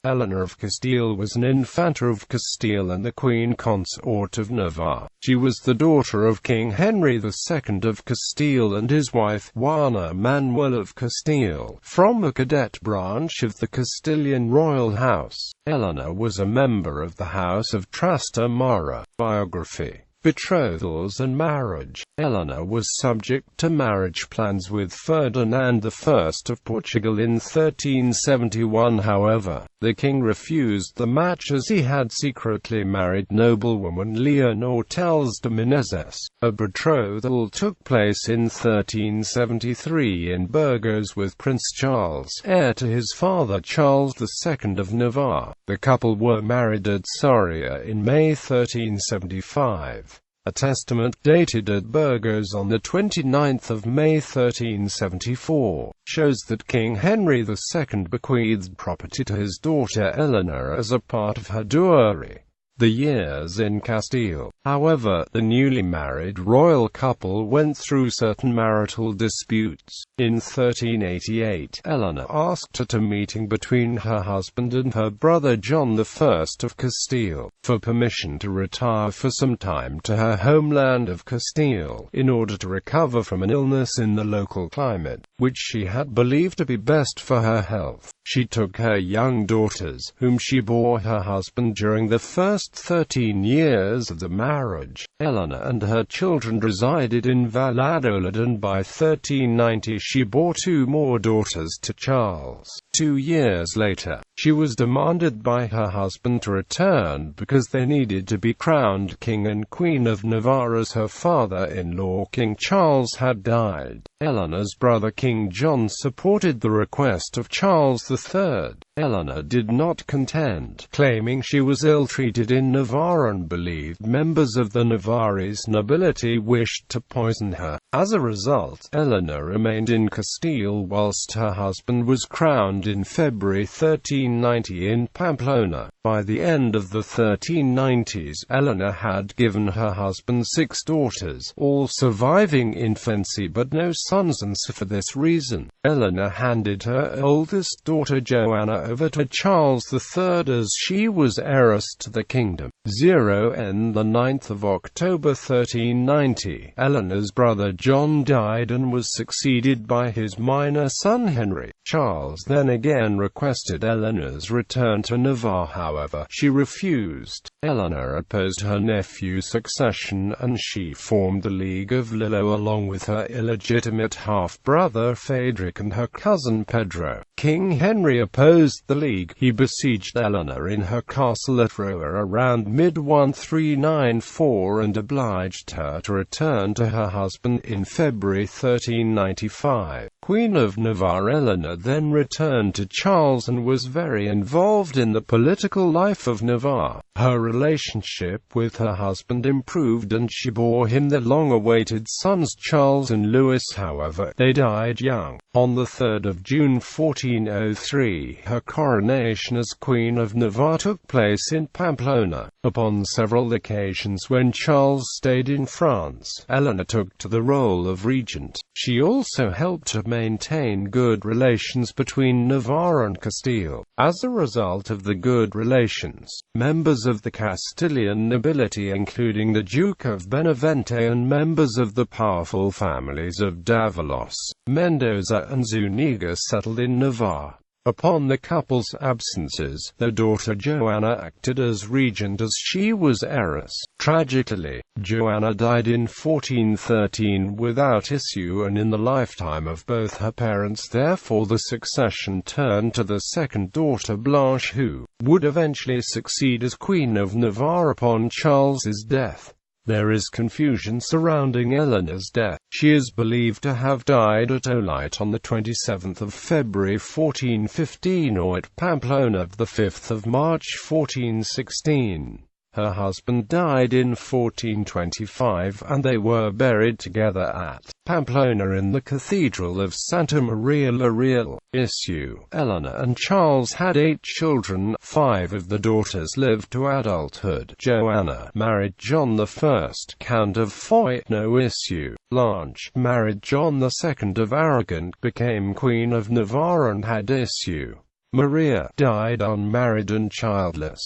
Eleanor of Castile was an infanta of Castile and the queen consort of Navarre. She was the daughter of King Henry II of Castile and his wife, Juana Manuel of Castile, from the cadet branch of the Castilian royal house. Eleanor was a member of the House of Trastámara. Biography, Betrothals and marriage. Eleanor was subject to marriage plans with Ferdinand I of Portugal in 1371. However, the king refused the match as he had secretly married noblewoman Leonor de Menezes. A betrothal took place in 1373 in Burgos with Prince Charles, heir to his father Charles II of Navarre. The couple were married at Soria in May 1375. A testament dated at Burgos on 29 May 1374, shows that King Henry II bequeathed property to his daughter Eleanor as a part of her dowry. The years in Castile. However, the newly married royal couple went through certain marital disputes. In 1388, Eleanor asked at a meeting between her husband and her brother John I of Castile for permission to retire for some time to her homeland of Castile, in order to recover from an illness in the local climate, which she had believed to be best for her health. She took her young daughters, whom she bore her husband during the first 13 years of the marriage. Eleanor and her children resided in Valladolid, and by 1390 she bore 2 more daughters to Charles. 2 years later, she was demanded by her husband to return because they needed to be crowned king and queen of Navarre as her father-in-law King Charles had died. Eleanor's brother King John supported the request of Charles III. Eleanor did not contend, claiming she was ill-treated in Navarre and believed members of the Navarrese nobility wished to poison her. As a result, Eleanor remained in Castile whilst her husband was crowned in February 1390 in Pamplona. By the end of the 1390s, Eleanor had given her husband 6 daughters, all surviving infancy but no sons, and so for this reason, Eleanor handed her oldest daughter Joanna over to Charles III as she was heiress to the kingdom. On the 9th of October 1390, Eleanor's brother John died and was succeeded by his minor son Henry. Charles then again requested Eleanor's return to Navarre. However, she refused. Eleanor opposed her nephew's succession, and she formed the League of Lillo along with her illegitimate half-brother Frederick and her cousin Pedro. King Henry opposed the League. He besieged Eleanor in her castle at Roa around mid-1394 and obliged her to return to her husband in February 1395. Queen of Navarre, Eleanor then returned to Charles and was very involved in the political life of Navarre. Her relationship with her husband improved and she bore him the long-awaited sons Charles and Louis. However, they died young. On the 3rd of June 1403, her coronation as Queen of Navarre took place in Pamplona. Upon several occasions when Charles stayed in France, Eleanor took to the role of regent. She also helped to maintain good relations between Navarre and Castile. As a result of the good relations, members of the Castilian nobility, including the Duke of Benavente and members of the powerful families of Dávalos, Mendoza and Zúñiga, settled in Navarre. Upon the couple's absences, their daughter Joanna acted as regent as she was heiress. Tragically, Joanna died in 1413 without issue and in the lifetime of both her parents. Therefore the succession turned to the second daughter Blanche, who would eventually succeed as Queen of Navarre upon Charles's death. There is confusion surrounding Eleanor's death. She is believed to have died at Olite on the 27th of February 1415 or at Pamplona the 5th of March 1416. Her husband died in 1425 and they were buried together at Pamplona in the Cathedral of Santa Maria la Real. Eleanor and Charles had 8 children. 5 of the daughters lived to adulthood. Joanna married John I, Count of Foix. Blanche married John II of Aragon, became Queen of Navarre and had issue. Maria died unmarried and childless.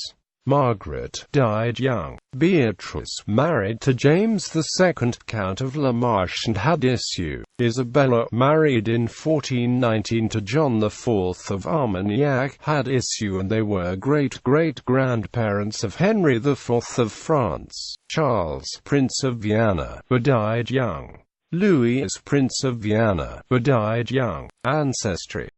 Margaret died young. Beatrice married to James II, Count of La Marche, and had issue. Isabella married in 1419 to John IV of Armagnac, had issue, and they were great-great-grandparents of Henry IV of France. Charles, Prince of Vienna, but died young. Louis is Prince of Vienna, but died young. Ancestry.